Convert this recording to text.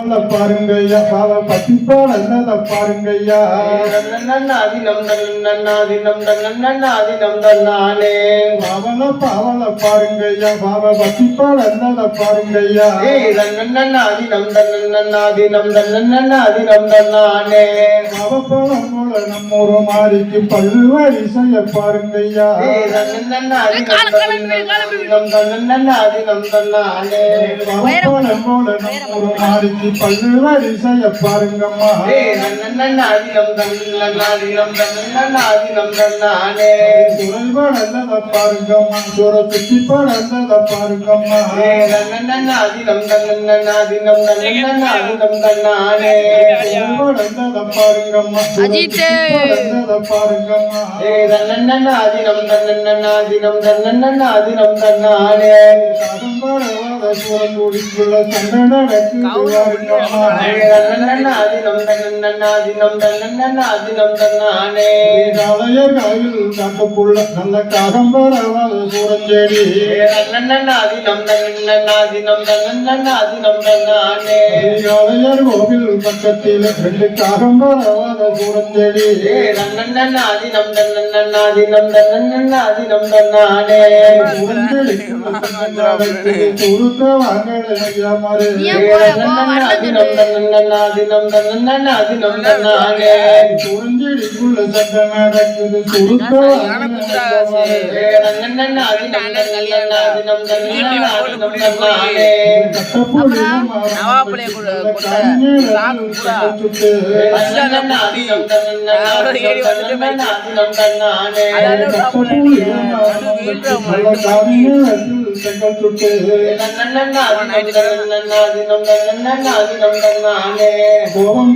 பாருங்கய்யா பாவ பத்திப்பால் அல்லத பாருங்கய்யா பாவல பாருங்கய்யா பாவ பத்திப்பால் அல்லத பாருங்கய்யா பாவப்பழம் போல நம்மொரு மாறிக்கு பல்லுவரி செய்ய பாருங்கய்யா பாவப்பழம் போல நம்மொரு மாறிக்கு பல்லுவரி செய்ய பாருங்கம்மா சுரைவளர்ந்தத பாருங்கம்மா சுர சுத்தி படர்ந்தத பாருங்கம்மா வளர்ந்தத பாருங்கம்மா படர்ந்தத பாருங்கம்மா சூரங்குடிக்குள்ள சண்டை நடக்குது காட்டுக்குள்ள நல்ல காகம்பரவாத சூரஞ்செடி கோவில் பக்கத்தில் ரெண்டு காகம்பரவாத சூரஞ்செடி சுருக்க வாங்கலையா மாறு சுரஞ்செடிக்குள்ள சண்டை நடக்குது சுருக்க கோபம்